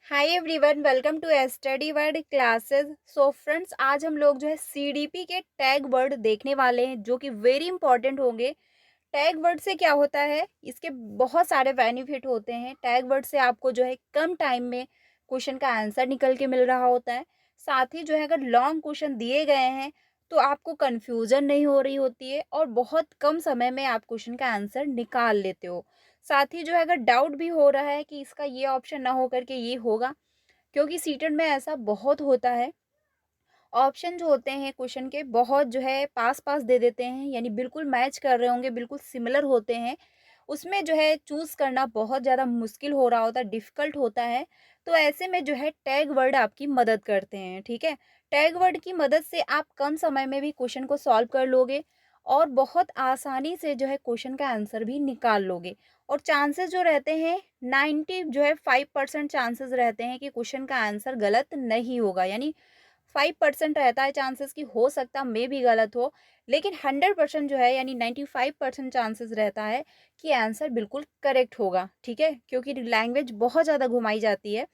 Hi everyone, welcome to study word classes. So friends, आज हम लोग जो है सीडीपी के टैग वर्ड देखने वाले हैं जो कि वेरी इंपॉर्टेंट होंगे। टैग वर्ड से क्या होता है, इसके बहुत सारे बेनिफिट होते हैं। टैग वर्ड से आपको जो है कम टाइम में क्वेश्चन का आंसर निकल के मिल रहा होता है। साथ ही जो है अगर लॉन्ग क्वेश्चन दिए गए हैं तो आपको कन्फ्यूजन नहीं हो रही होती है और बहुत कम समय में आप क्वेश्चन का आंसर निकाल लेते हो। साथ ही जो है अगर डाउट भी हो रहा है कि इसका ये ऑप्शन ना हो करके ये होगा, क्योंकि सीटेट में ऐसा बहुत होता है। ऑप्शन जो होते हैं क्वेश्चन के बहुत जो है पास पास दे देते हैं, यानी बिल्कुल मैच कर रहे होंगे, बिल्कुल सिमिलर होते हैं। उसमें जो है चूज़ करना बहुत ज़्यादा मुश्किल हो रहा होता है, डिफ़िकल्ट होता है। तो ऐसे में जो है टैग वर्ड आपकी मदद करते हैं, ठीक है? टैग वर्ड की मदद से आप कम समय में भी क्वेश्चन को सॉल्व कर लोगे और बहुत आसानी से जो है क्वेश्चन का आंसर भी निकाल लोगे। और चांसेस जो रहते हैं 90 जो है 5% चांसेस रहते हैं कि क्वेश्चन का आंसर गलत नहीं होगा, यानी 5% रहता है चांसेस कि हो सकता मे भी गलत हो, लेकिन 100% जो है यानी 95% चांसेस रहता है कि आंसर बिल्कुल करेक्ट होगा, ठीक है? क्योंकि लैंग्वेज बहुत ज़्यादा घुमाई जाती है।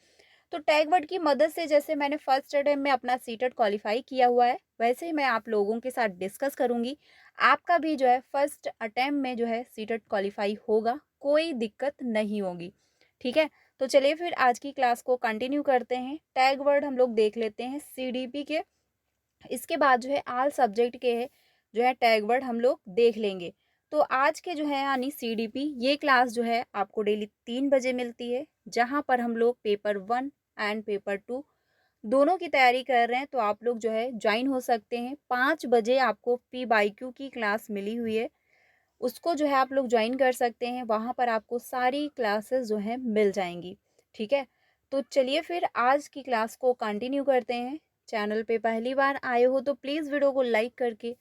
तो टैग वर्ड की मदद से जैसे मैंने फर्स्ट अटेम्प्ट में अपना सीटेट क्वालिफाई किया हुआ है, वैसे ही मैं आप लोगों के साथ डिस्कस करूंगी। आपका भी जो है फर्स्ट अटेम्प्ट में जो है सीटेट क्वालिफाई होगा, कोई दिक्कत नहीं होगी, ठीक है? तो चलिए फिर आज की क्लास को कंटिन्यू करते हैं। टैग वर्ड हम लोग देख लेते हैं सीडीपी के। इसके बाद जो है आल सब्जेक्ट के है जो है टैग वर्ड हम लोग देख लेंगे। तो आज के जो है यानी सीडीपी ये क्लास जो है आपको डेली 3 बजे मिलती है, जहाँ पर हम लोग पेपर 1 एंड पेपर 2 दोनों की तैयारी कर रहे हैं। तो आप लोग जो है ज्वाइन हो सकते हैं। 5 बजे आपको पी बाई क्यू की क्लास मिली हुई है, उसको जो है आप लोग ज्वाइन कर सकते हैं। वहाँ पर आपको सारी क्लासेस जो है मिल जाएंगी, ठीक है? तो चलिए फिर आज की क्लास को कंटिन्यू करते हैं। चैनल पे पहली बार आए हो तो प्लीज़ वीडियो को लाइक करके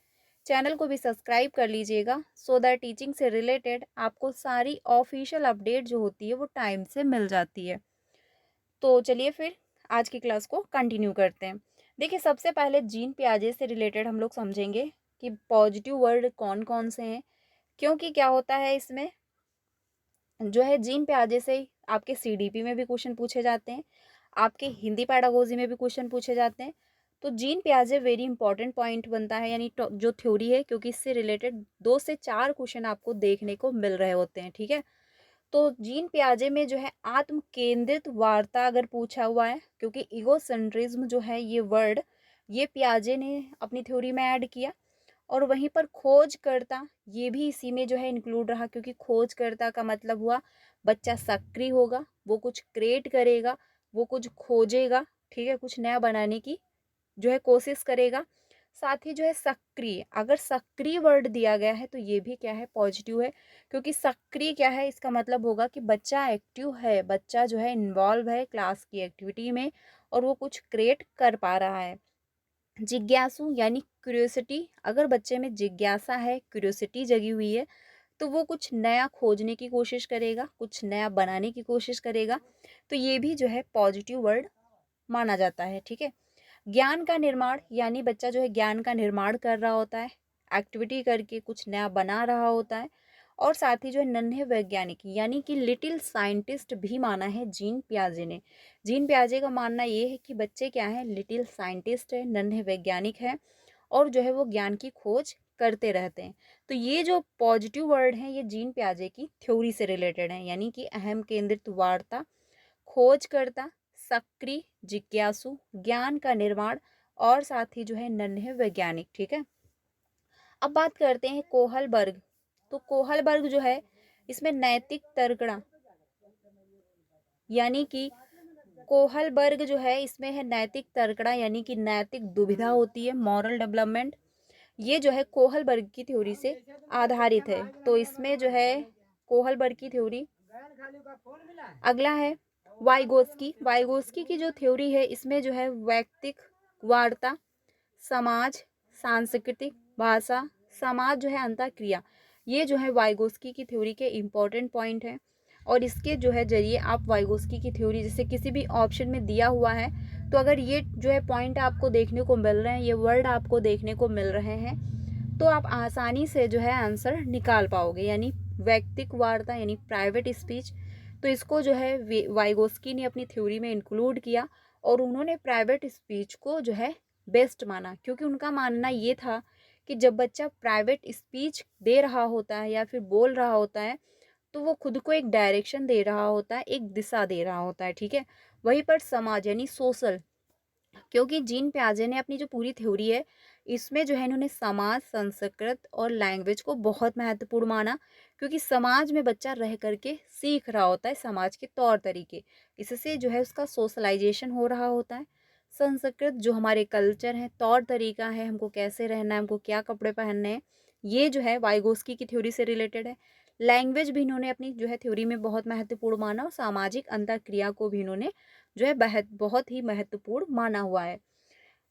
चैनल को भी सब्सक्राइब कर लीजिएगा, सो दैट टीचिंग से रिलेटेड आपको सारी ऑफिशियल अपडेट जो होती है वो टाइम से मिल जाती है। तो चलिए फिर आज की क्लास को कंटिन्यू करते हैं। देखिए, सबसे पहले जीन पियाजे से रिलेटेड हम लोग समझेंगे कि पॉजिटिव वर्ड कौन कौन से हैं। क्योंकि क्या होता है इसमें जो है जीन पियाजे से आपके सीडीपी में भी क्वेश्चन पूछे जाते हैं, आपके हिंदी पेडागोजी में भी क्वेश्चन पूछे जाते हैं। तो जीन पियाजे वेरी इंपॉर्टेंट पॉइंट बनता है, यानी जो थ्योरी है, क्योंकि इससे रिलेटेड 2 से 4 क्वेश्चन आपको देखने को मिल रहे होते हैं, ठीक है? तो जीन पियाजे में जो है आत्म केंद्रित वार्ता अगर पूछा हुआ है, क्योंकि ईगोसेंट्रिज्म जो है ये वर्ड ये पियाजे ने अपनी थ्योरी में ऐड किया। और वहीं पर खोजकर्ता ये भी इसी में जो है इंक्लूड रहा, क्योंकि खोजकर्ता का मतलब हुआ बच्चा सक्रिय होगा, वो कुछ क्रिएट करेगा, वो कुछ खोजेगा, ठीक है? कुछ नया बनाने की जो है कोशिश करेगा। साथ ही जो है सक्रिय, अगर सक्रिय वर्ड दिया गया है तो ये भी क्या है, पॉजिटिव है। क्योंकि सक्रिय क्या है, इसका मतलब होगा कि बच्चा एक्टिव है, बच्चा जो है इन्वॉल्व है क्लास की एक्टिविटी में और वो कुछ क्रिएट कर पा रहा है। जिज्ञासु यानी क्यूरियोसिटी, अगर बच्चे में जिज्ञासा है, क्यूरियोसिटी जगी हुई है, तो वो कुछ नया खोजने की कोशिश करेगा, कुछ नया बनाने की कोशिश करेगा। तो ये भी जो है पॉजिटिव वर्ड माना जाता है, ठीक है? ज्ञान का निर्माण, यानी बच्चा जो है ज्ञान का निर्माण कर रहा होता है, एक्टिविटी करके कुछ नया बना रहा होता है। और साथ ही जो है नन्हे वैज्ञानिक, यानी कि लिटिल साइंटिस्ट भी माना है जीन पियाजे ने। जीन पियाजे का मानना ये है कि बच्चे क्या है, लिटिल साइंटिस्ट है, नन्हे वैज्ञानिक है और जो है वो ज्ञान की खोज करते रहते हैं। तो ये जो पॉजिटिव वर्ड हैं ये जीन पियाजे की थ्योरी से रिलेटेड हैं, यानी कि अहम केंद्रित वार्ता, खोजकर्ता, सक्रिय, जिज्ञासु, ज्ञान का निर्माण और साथ ही जो है नन्हे वैज्ञानिक, ठीक है? अब बात करते हैं कोहलबर्ग। तो कोहलबर्ग जो है इसमें नैतिक तर्कणा, यानी कि कोहलबर्ग जो है इसमें है नैतिक तर्कणा, यानी कि नैतिक दुविधा होती है, मॉरल डेवलपमेंट। ये जो है कोहलबर्ग की थ्योरी से आधारित है। तो इसमें जो है कोहलबर्ग की थ्योरी। अगला है वाइगोस्की। वाइगोस्की की जो थ्योरी है इसमें जो है व्यक्तिक वार्ता, समाज, सांस्कृतिक, भाषा, समाज जो है अंतःक्रिया, ये जो है वाइगोस्की की थ्योरी के इम्पोर्टेंट पॉइंट हैं। और इसके जो है जरिए आप वाइगोस्की की थ्योरी, जैसे किसी भी ऑप्शन में दिया हुआ है तो अगर ये जो है पॉइंट आपको देखने को मिल रहे हैं, ये वर्ड आपको देखने को मिल रहे हैं, तो आप आसानी से जो है आंसर निकाल पाओगे। यानी व्यक्तिक वार्ता यानी प्राइवेट स्पीच, तो इसको जो है वाइगोस्की ने अपनी थ्योरी में इंक्लूड किया और उन्होंने प्राइवेट स्पीच को जो है बेस्ट माना, क्योंकि उनका मानना ये था कि जब बच्चा प्राइवेट स्पीच दे रहा होता है या फिर बोल रहा होता है तो वो खुद को एक डायरेक्शन दे रहा होता है, एक दिशा दे रहा होता है, ठीक है। वहीं पर समाज यानी सोशल, क्योंकि जीन प्याजे ने अपनी जो पूरी थ्योरी है इसमें जो है इन्होंने समाज, संस्कृत और लैंग्वेज को बहुत महत्वपूर्ण माना, क्योंकि समाज में बच्चा रह करके सीख रहा होता है समाज के तौर तरीके, इससे जो है उसका सोशलाइजेशन हो रहा होता है। संस्कृत जो हमारे कल्चर है, तौर तरीका है, हमको कैसे रहना है, हमको क्या कपड़े पहनने हैं, ये जो है वाइगोस्की की थ्योरी से रिलेटेड है। लैंग्वेज भी इन्होंने अपनी जो है थ्योरी में बहुत महत्वपूर्ण माना और सामाजिक अंतरक्रिया को भी इन्होंने जो है बहुत ही महत्वपूर्ण माना हुआ है।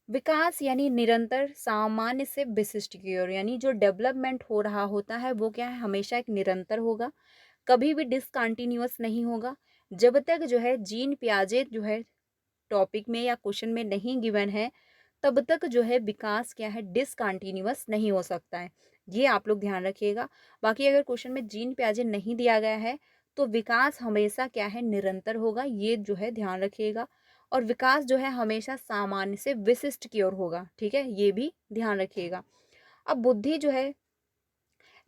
विकास यानी निरंतर, सामान्य से विशिष्ट की ओर, यानी जो डेवलपमेंट हो रहा होता है वो क्या है, हमेशा एक निरंतर होगा, कभी भी डिसकंटिन्यूअस नहीं होगा। जब तक जो है जीन पियाजे जो है टॉपिक में या क्वेश्चन में नहीं गिवन है, तब तक जो है विकास क्या है, डिसकंटिन्यूअस नहीं हो सकता है। ये आप लोग ध्यान रखिएगा। बाकी अगर क्वेश्चन में जीन प्याजे नहीं दिया गया है तो विकास हमेशा क्या है, निरंतर होगा, ये जो है ध्यान रखिएगा। और विकास जो है हमेशा सामान्य से विशिष्ट की ओर होगा, ठीक है, ये भी ध्यान रखिएगा। अब बुद्धि जो है,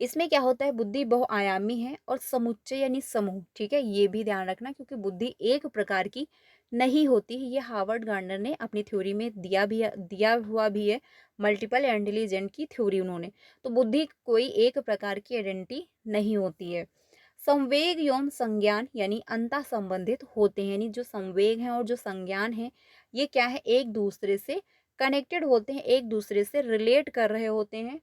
इसमें क्या होता है, बुद्धि बहुआयामी है और समुच्चय यानी समूह, ठीक है, ये भी ध्यान रखना, क्योंकि बुद्धि एक प्रकार की नहीं होती है। ये हार्वर्ड गार्डनर ने अपनी थ्योरी में दिया हुआ भी है, मल्टीपल इंटेलिजेंट की थ्योरी उन्होंने। तो बुद्धि कोई एक प्रकार की आइडेंटिटी नहीं होती है। संवेग एवं संज्ञान यानी अंतः संबंधित होते हैं, यानी जो संवेग हैं और जो संज्ञान है ये क्या है, एक दूसरे से कनेक्टेड होते हैं, एक दूसरे से रिलेट कर रहे होते हैं,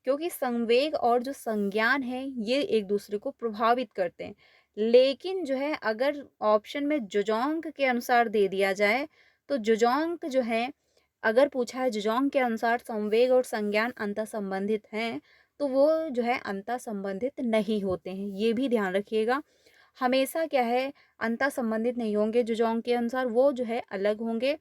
क्योंकि संवेग और जो संज्ञान है ये एक दूसरे को प्रभावित करते हैं। लेकिन जो है अगर ऑप्शन में जुजोंग के अनुसार दे दिया जाए तो जुजोंग जो है, अगर पूछा है जुजोंग के अनुसार संवेग और संज्ञान अंतः संबंधित हैं, तो वो जो है अंतः संबंधित नहीं होते हैं, ये भी ध्यान रखिएगा। हमेशा क्या है, अंतः संबंधित नहीं होंगे जुजोंग के अनुसार, वो जो है अलग होंगे।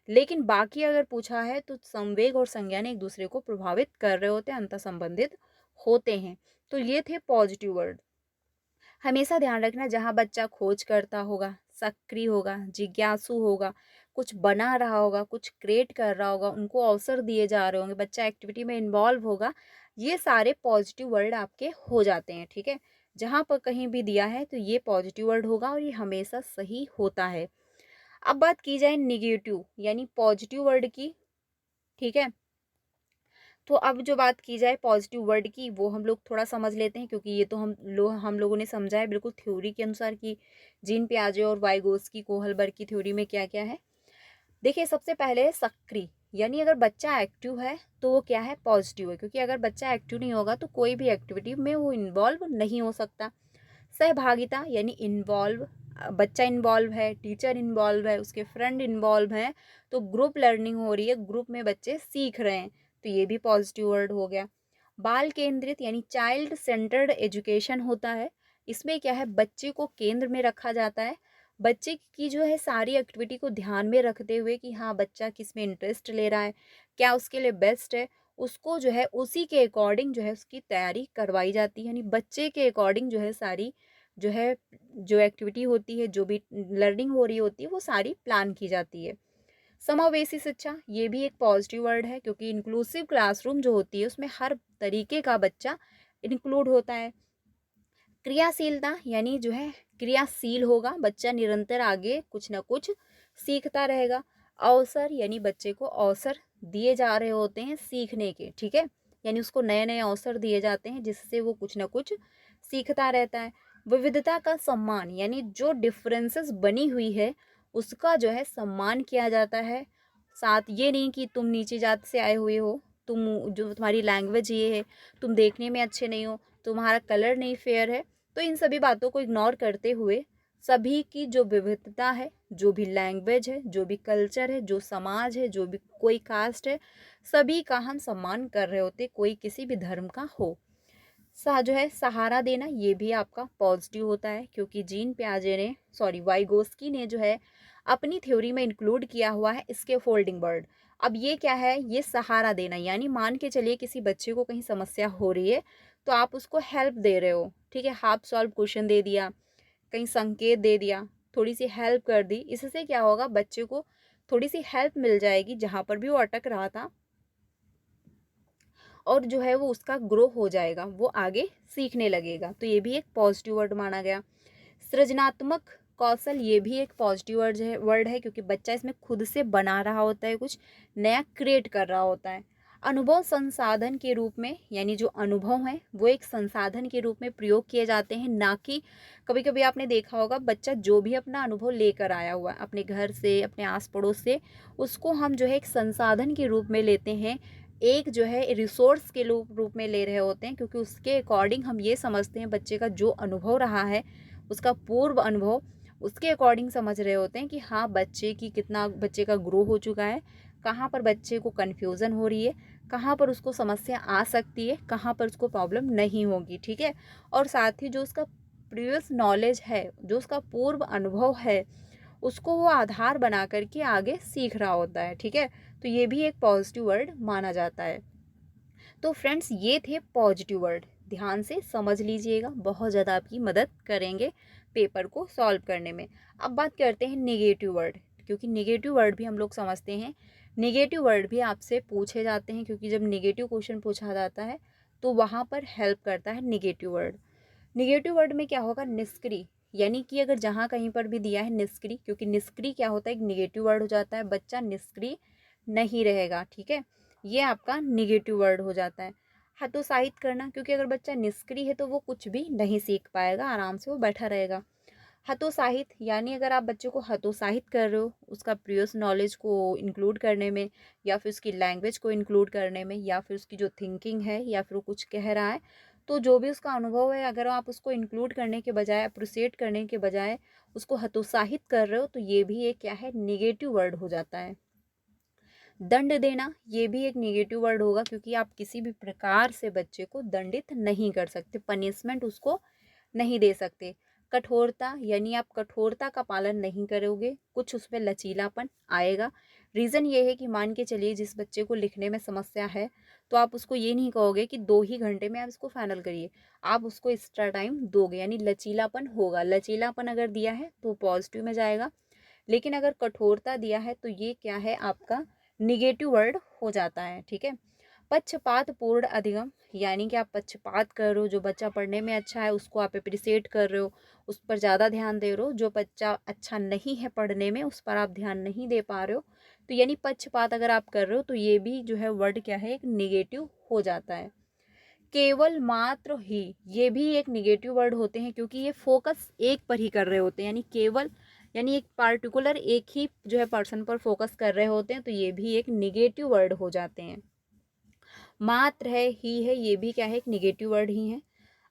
लेकिन बाकी अगर पूछा है तो संवेग और संज्ञान एक दूसरे को प्रभावित कर रहे होते हैं, अंतः संबंधित होते हैं। तो ये थे पॉजिटिव वर्ड। हमेशा ध्यान रखना, जहाँ बच्चा खोज करता होगा, सक्रिय होगा, जिज्ञासु होगा, कुछ बना रहा होगा, कुछ क्रिएट कर रहा होगा, उनको अवसर दिए जा रहे होंगे, बच्चा एक्टिविटी में इन्वॉल्व होगा, ये सारे पॉजिटिव वर्ड आपके हो जाते हैं, ठीक है। जहाँ पर कहीं भी दिया है तो ये पॉजिटिव वर्ड होगा और ये हमेशा सही होता है। अब बात की जाए निगेटिव यानी पॉजिटिव वर्ड की, ठीक है। तो अब जो बात की जाए पॉजिटिव वर्ड की, वो हम लोग थोड़ा समझ लेते हैं, क्योंकि ये तो हम लोगों ने समझा है बिल्कुल थ्योरी के अनुसार कि जीन पियाजे और वाइगोस्की कोहलबर्ग की थ्योरी में क्या क्या है। देखिए, सबसे पहले है सक्रिय, यानी अगर बच्चा एक्टिव है तो वो क्या है, पॉजिटिव है, क्योंकि अगर बच्चा एक्टिव नहीं होगा तो कोई भी एक्टिविटी में वो इन्वॉल्व नहीं हो सकता। सहभागिता यानी इन्वॉल्व, बच्चा इन्वॉल्व है, टीचर इन्वॉल्व है, उसके फ्रेंड इन्वॉल्व हैं, तो ग्रुप लर्निंग हो रही है, ग्रुप में बच्चे सीख रहे हैं, तो ये भी पॉजिटिव वर्ड हो गया। बाल केंद्रित यानी चाइल्ड सेंटर्ड एजुकेशन होता है, इसमें क्या है, बच्चे को केंद्र में रखा जाता है, बच्चे की जो है सारी एक्टिविटी को ध्यान में रखते हुए कि हाँ बच्चा किस में इंटरेस्ट ले रहा है, क्या उसके लिए बेस्ट है, उसको जो है उसी के अकॉर्डिंग जो है उसकी तैयारी करवाई जाती है, यानी बच्चे के अकॉर्डिंग जो है सारी जो है जो एक्टिविटी होती है, जो भी लर्निंग हो रही होती है, वो सारी प्लान की जाती है। समावेशी शिक्षा, ये भी एक पॉजिटिव वर्ड है, क्योंकि इंक्लूसिव क्लासरूम जो होती है उसमें हर तरीके का बच्चा इंक्लूड होता है। क्रियाशीलता यानी जो है क्रियाशील होगा, बच्चा निरंतर आगे कुछ ना कुछ सीखता रहेगा। अवसर यानी बच्चे को अवसर दिए जा रहे होते हैं सीखने के, ठीक है, यानी उसको नए नए अवसर दिए जाते हैं जिससे वो कुछ ना कुछ सीखता रहता है। विविधता का सम्मान यानी जो डिफरेंसेस बनी हुई है उसका जो है सम्मान किया जाता है। साथ ये नहीं कि तुम नीची जात से आए हुए हो, तुम जो तुम्हारी लैंग्वेज ये है, तुम देखने में अच्छे नहीं हो, तुम्हारा कलर नहीं फेयर है, तो इन सभी बातों को इग्नोर करते हुए सभी की जो विविधता है, जो भी लैंग्वेज है, जो भी कल्चर है, जो समाज है, जो भी कोई कास्ट है, सभी का हम सम्मान कर रहे होते, कोई किसी भी धर्म का हो। जो है सहारा देना, ये भी आपका पॉजिटिव होता है, क्योंकि जीन प्याजे ने वाइगोस्की ने जो है अपनी थ्योरी में इंक्लूड किया हुआ है इसके फोल्डिंग वर्ड। अब ये क्या है, ये सहारा देना, यानी मान के चलिए किसी बच्चे को कहीं समस्या हो रही है तो आप उसको हेल्प दे रहे हो, ठीक है, हाफ सॉल्व क्वेश्चन दे दिया, कहीं संकेत दे दिया, थोड़ी सी हेल्प कर दी, इससे क्या होगा, बच्चे को थोड़ी सी हेल्प मिल जाएगी जहाँ पर भी वो अटक रहा था, और जो है वो उसका ग्रो हो जाएगा, वो आगे सीखने लगेगा। तो ये भी एक पॉजिटिव वर्ड माना गया। सृजनात्मक कौशल, ये भी एक पॉजिटिव वर्ड है क्योंकि बच्चा इसमें खुद से बना रहा होता है, कुछ नया क्रिएट कर रहा होता है। अनुभव संसाधन के रूप में, यानी जो अनुभव है वो एक संसाधन के रूप में प्रयोग किए जाते हैं, ना कि कभी कभी आपने देखा होगा बच्चा जो भी अपना अनुभव लेकर आया हुआ है अपने घर से, अपने आस पड़ोस से, उसको हम जो है एक संसाधन के रूप में लेते हैं, एक जो है रिसोर्स के रूप में ले रहे होते हैं, क्योंकि उसके अकॉर्डिंग हम ये समझते हैं बच्चे का जो अनुभव रहा है, उसका पूर्व अनुभव, उसके अकॉर्डिंग समझ रहे होते हैं कि हाँ बच्चे की कितना, बच्चे का ग्रो हो चुका है, कहाँ पर बच्चे को कन्फ्यूज़न हो रही है, कहाँ पर उसको समस्या आ सकती है, कहाँ पर उसको प्रॉब्लम नहीं होगी। ठीक है, और साथ ही जो उसका प्रीवियस नॉलेज है, जो उसका पूर्व अनुभव है, उसको वो आधार बना करके आगे सीख रहा होता है। ठीक है, तो ये भी एक पॉजिटिव वर्ड माना जाता है। तो फ्रेंड्स ये थे पॉजिटिव वर्ड, ध्यान से समझ लीजिएगा, बहुत ज़्यादा आपकी मदद करेंगे पेपर को सॉल्व करने में। अब बात करते हैं नेगेटिव वर्ड, क्योंकि नेगेटिव वर्ड भी हम लोग समझते हैं, नेगेटिव वर्ड भी आपसे पूछे जाते हैं, क्योंकि जब नेगेटिव क्वेश्चन पूछा जाता है तो वहाँ पर हेल्प करता है नेगेटिव वर्ड। नेगेटिव वर्ड में क्या होगा, निष्क्रिय, यानी कि अगर जहाँ कहीं पर भी दिया है निष्क्रिय, क्योंकि निष्क्रिय क्या होता है, एक नेगेटिव वर्ड हो जाता है, बच्चा निष्क्रिय नहीं रहेगा। ठीक है, ये आपका नेगेटिव वर्ड हो जाता है। हतोत्साहित करना, क्योंकि अगर बच्चा निष्क्रिय है तो वो कुछ भी नहीं सीख पाएगा, आराम से वो बैठा रहेगा। हतोत्साहित, यानी अगर आप बच्चे को हतोत्साहित कर रहे हो उसका प्रीवियस नॉलेज को इंक्लूड करने में, या फिर उसकी लैंग्वेज को इंक्लूड करने में, या फिर उसकी जो थिंकिंग है, या फिर वो कुछ कह रहा है, तो जो भी उसका अनुभव है, अगर आप उसको इंक्लूड करने के बजाय, अप्रिशिएट करने के बजाय उसको हतोत्साहित कर रहे हो, तो ये भी एक क्या है, नेगेटिव वर्ड हो जाता है। दंड देना, ये भी एक नेगेटिव वर्ड होगा, क्योंकि आप किसी भी प्रकार से बच्चे को दंडित नहीं कर सकते, पनिशमेंट उसको नहीं दे सकते। कठोरता, यानी आप कठोरता का पालन नहीं करोगे, कुछ उसमें लचीलापन आएगा। रीज़न ये है कि मान के चलिए जिस बच्चे को लिखने में समस्या है, तो आप उसको ये नहीं कहोगे कि 2 ही घंटे में आप इसको फाइनल करिए, आप उसको एक्स्ट्रा टाइम दोगे, यानी लचीलापन होगा। लचीलापन अगर दिया है तो पॉजिटिव में जाएगा, लेकिन अगर कठोरता दिया है तो ये क्या है, आपका निगेटिव वर्ड हो जाता है। ठीक है, पक्षपात पूर्ण अधिगम, यानी कि आप पक्षपात कर रहे हो, जो बच्चा पढ़ने में अच्छा है उसको आप अप्रिशिएट कर रहे हो, उस पर ज़्यादा ध्यान दे रहे हो, जो बच्चा अच्छा नहीं है पढ़ने में उस पर आप ध्यान नहीं दे पा रहे हो, तो यानी पक्षपात अगर आप कर रहे हो तो ये भी जो है वर्ड क्या है, एक निगेटिव हो जाता है। केवल मात्र ही, ये भी एक निगेटिव वर्ड होते हैं, क्योंकि ये फोकस एक पर ही कर रहे होते हैं, यानी केवल, यानी एक पार्टिकुलर एक ही जो है पर्सन पर फोकस कर रहे होते हैं, तो ये भी एक निगेटिव वर्ड हो जाते हैं। मात्र है, ही है, ये भी क्या है, एक निगेटिव वर्ड ही है।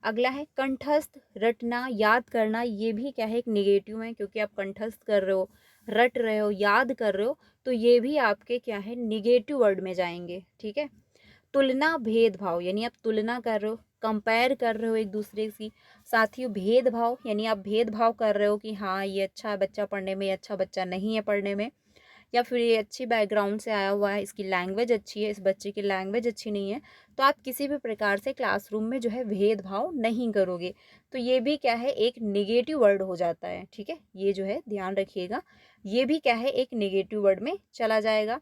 अगला है कंठस्थ, रटना, याद करना, ये भी क्या है, एक निगेटिव है, क्योंकि आप कंठस्थ कर रहे हो, रट रहे हो, याद कर रहे हो, तो ये भी आपके क्या है, निगेटिव वर्ड में जाएंगे। ठीक है, तुलना भेदभाव, यानी आप तुलना कर रहे हो, कंपेयर कर रहे हो एक दूसरे की, साथ ही भेदभाव, यानी आप भेदभाव कर रहे हो कि हाँ ये अच्छा बच्चा पढ़ने में, अच्छा बच्चा नहीं है पढ़ने में, या फिर ये अच्छी बैकग्राउंड से आया हुआ है, इसकी लैंग्वेज अच्छी है, इस बच्चे की लैंग्वेज अच्छी नहीं है, तो आप किसी भी प्रकार से क्लासरूम में जो है भेदभाव नहीं करोगे, तो ये भी क्या है, एक निगेटिव वर्ड हो जाता है। ठीक है, ये जो है ध्यान रखिएगा, ये भी क्या है, एक निगेटिव वर्ड में चला जाएगा।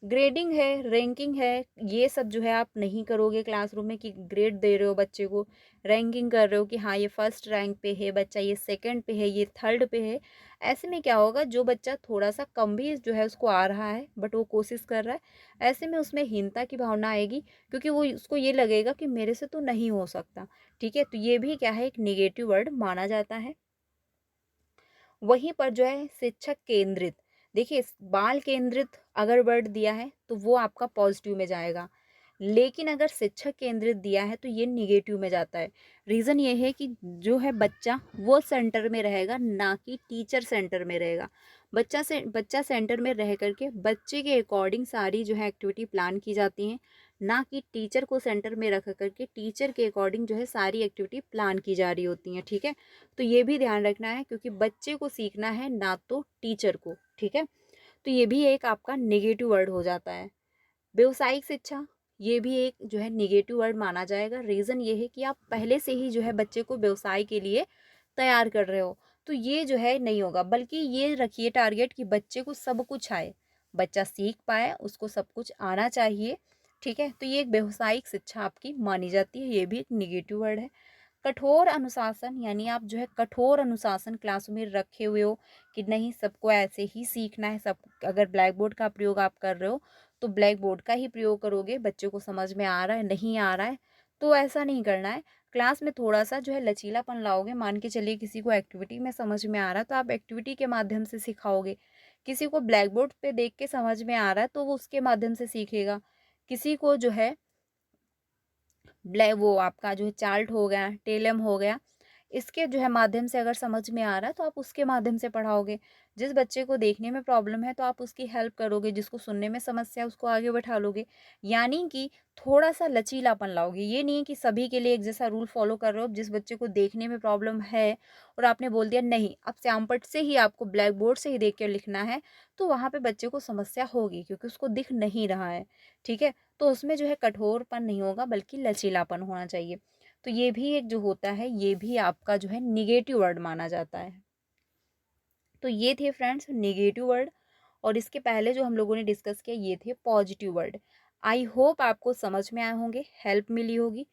ग्रेडिंग है, रैंकिंग है, ये सब जो है आप नहीं करोगे क्लासरूम में, कि ग्रेड दे रहे हो बच्चे को, रैंकिंग कर रहे हो कि हाँ ये फर्स्ट रैंक पे है बच्चा, ये सेकंड पे है, ये थर्ड पे है। ऐसे में क्या होगा, जो बच्चा थोड़ा सा कम भी जो है उसको आ रहा है बट वो कोशिश कर रहा है, ऐसे में उसमें हीनता की भावना आएगी, क्योंकि वो उसको ये लगेगा कि मेरे से तो नहीं हो सकता। ठीक है, तो ये भी क्या है, एक निगेटिव वर्ड माना जाता है। वहीं पर जो है शिक्षक केंद्रित, देखिए बाल केंद्रित अगर वर्ड दिया है तो वो आपका पॉजिटिव में जाएगा, लेकिन अगर शिक्षक केंद्रित दिया है तो ये निगेटिव में जाता है। रीज़न ये है कि जो है बच्चा वो सेंटर में रहेगा, ना कि टीचर सेंटर में रहेगा। बच्चा सेंटर में रह करके बच्चे के अकॉर्डिंग सारी जो है एक्टिविटी प्लान की जाती हैं, ना कि टीचर को सेंटर में रख करके टीचर के अकॉर्डिंग जो है सारी एक्टिविटी प्लान की जा रही होती हैं। ठीक है, तो ये भी ध्यान रखना है, क्योंकि बच्चे को सीखना है ना तो टीचर को। ठीक है, तो ये भी एक आपका नेगेटिव वर्ड हो जाता है। व्यवसायिक शिक्षा, ये भी एक जो है नेगेटिव वर्ड माना जाएगा। रीज़न ये है कि आप पहले से ही जो है बच्चे को व्यवसाय के लिए तैयार कर रहे हो, तो ये जो है नहीं होगा, बल्कि ये रखिए टारगेट कि बच्चे को सब कुछ आए, बच्चा सीख पाए, उसको सब कुछ आना चाहिए, ठीक है। तो ये एक व्यावसायिक शिक्षा आपकी मानी जाती है, ये भी एक निगेटिव वर्ड है। कठोर अनुशासन, यानी आप जो है कठोर अनुशासन क्लास में रखे हुए हो कि नहीं सबको ऐसे ही सीखना है, सब अगर ब्लैक बोर्ड का प्रयोग आप कर रहे हो तो ब्लैक बोर्ड का ही प्रयोग करोगे, बच्चे को समझ में आ रहा है नहीं आ रहा है तो ऐसा नहीं करना है। क्लास में थोड़ा सा जो है लचीलापन लाओगे, मान के चलिए किसी को एक्टिविटी में समझ में आ रहा है तो आप एक्टिविटी के माध्यम से सिखाओगे, किसी को ब्लैक बोर्ड पे देख के समझ में आ रहा है तो वो उसके माध्यम से सीखेगा, किसी को जो है ब्लैक वो आपका जो है चार्ट हो गया, टेलम हो गया, इसके जो है माध्यम से अगर समझ में आ रहा है तो आप उसके माध्यम से पढ़ाओगे। जिस बच्चे को देखने में प्रॉब्लम है तो आप उसकी हेल्प करोगे, जिसको सुनने में समस्या है उसको आगे बैठा लोगे, यानी कि थोड़ा सा लचीलापन लाओगे। ये नहीं है कि सभी के लिए एक जैसा रूल फॉलो कर रहे हो। जिस बच्चे को देखने में प्रॉब्लम है और आपने बोल दिया नहीं अब श्यामपट्ट से ही आपको ब्लैक बोर्ड से ही देख कर लिखना है, तो वहाँ पे बच्चे को समस्या होगी क्योंकि उसको दिख नहीं रहा है, ठीक है। तो उसमें जो है कठोरपन नहीं होगा बल्कि लचीलापन होना चाहिए। तो ये भी एक जो होता है ये भी आपका जो है निगेटिव वर्ड माना जाता है। तो ये थे फ्रेंड्स निगेटिव वर्ड, और इसके पहले जो हम लोगों ने डिस्कस किया ये थे पॉजिटिव वर्ड। आई होप आपको समझ में आए होंगे, हेल्प मिली होगी।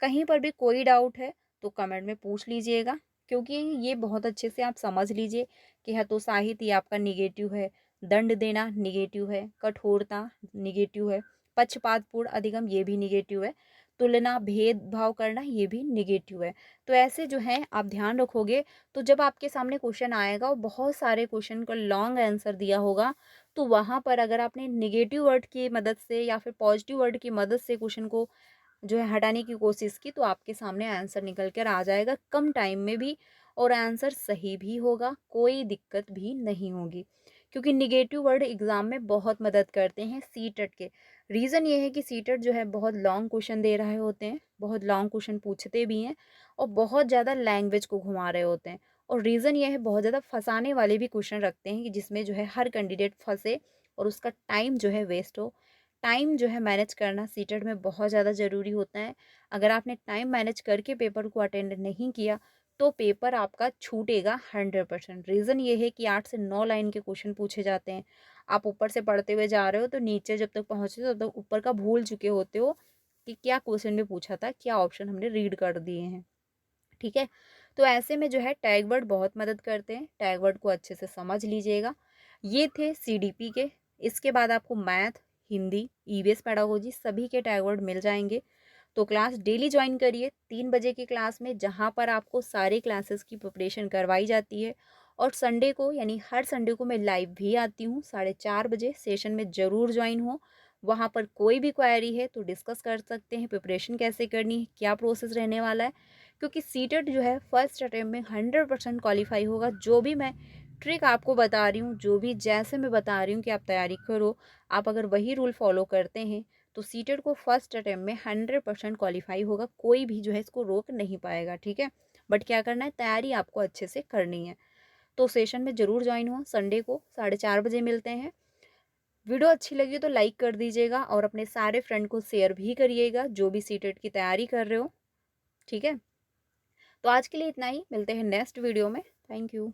कहीं पर भी कोई डाउट है तो कमेंट में पूछ लीजिएगा, क्योंकि ये बहुत अच्छे से आप समझ लीजिए कि हतोत्साहित ये आपका निगेटिव है, दंड देना निगेटिव है, कठोरता निगेटिव है, पक्षपातपूर्ण अधिगम ये भी निगेटिव है, तुलना भेदभाव करना ये भी निगेटिव है। तो ऐसे जो है आप ध्यान रखोगे तो जब आपके सामने क्वेश्चन आएगा और बहुत सारे क्वेश्चन का लॉन्ग आंसर दिया होगा तो वहाँ पर अगर आपने निगेटिव वर्ड की मदद से या फिर पॉजिटिव वर्ड की मदद से क्वेश्चन को जो है हटाने की कोशिश की तो आपके सामने आंसर निकल कर आ जाएगा कम टाइम में भी, और आंसर सही भी होगा, कोई दिक्कत भी नहीं होगी। क्योंकि निगेटिव वर्ड एग्जाम में बहुत मदद करते हैं सीटेट के। रीज़न ये है कि सीटेट जो है बहुत लॉन्ग क्वेश्चन दे रहे होते हैं, बहुत लॉन्ग क्वेश्चन पूछते भी हैं और बहुत ज़्यादा लैंग्वेज को घुमा रहे होते हैं, और रीज़न ये है बहुत ज़्यादा फंसाने वाले भी क्वेश्चन रखते हैं कि जिसमें जो है हर कैंडिडेट फंसे और उसका टाइम जो है वेस्ट हो। टाइम जो है मैनेज करना सीटेट में बहुत ज़्यादा ज़रूरी होता है। अगर आपने टाइम मैनेज करके पेपर को अटेंड नहीं किया तो पेपर आपका छूटेगा 100%। रीज़न ये है कि 8 से 9 लाइन के क्वेश्चन पूछे जाते हैं। आप ऊपर से पढ़ते हुए जा रहे हो तो नीचे जब तक पहुँचे तब तक ऊपर का भूल चुके होते हो कि क्या क्वेश्चन में पूछा था, क्या ऑप्शन हमने रीड कर दिए हैं, ठीक है। तो ऐसे में जो है टैग वर्ड बहुत मदद करते हैं, टैग वर्ड को अच्छे से समझ लीजिएगा। ये थे सीडीपी के। इसके बाद आपको मैथ, हिंदी, ईवीएस, पेडागोजी सभी के टैग वर्ड मिल जाएंगे। तो क्लास डेली ज्वाइन करिए 3 बजे की क्लास में, जहाँ पर आपको सारे क्लासेस की प्रिपरेशन करवाई जाती है। और संडे को यानी हर संडे को मैं लाइव भी आती हूँ 4:30 बजे, सेशन में ज़रूर ज्वाइन हो। वहाँ पर कोई भी क्वेरी है तो डिस्कस कर सकते हैं, प्रिपरेशन कैसे करनी है, क्या प्रोसेस रहने वाला है। क्योंकि सीटेट जो है फर्स्ट अटेम्प्ट में 100% क्वालिफाई होगा। जो भी मैं ट्रिक आपको बता रही हूँ, जो भी जैसे मैं बता रही हूँ कि आप तैयारी करो, आप अगर वही रूल फॉलो करते हैं तो सीटेट को फर्स्ट अटेम्प्ट में 100% क्वालिफाई होगा, कोई भी जो है इसको रोक नहीं पाएगा, ठीक है। बट क्या करना है, तैयारी आपको अच्छे से करनी है। तो सेशन में ज़रूर ज्वाइन हो, संडे को 4:30 बजे मिलते हैं। वीडियो अच्छी लगी तो लाइक कर दीजिएगा और अपने सारे फ्रेंड को शेयर भी करिएगा जो भी सीटेट की तैयारी कर रहे हो, ठीक है। तो आज के लिए इतना ही, मिलते हैं नेक्स्ट वीडियो में। Thank you.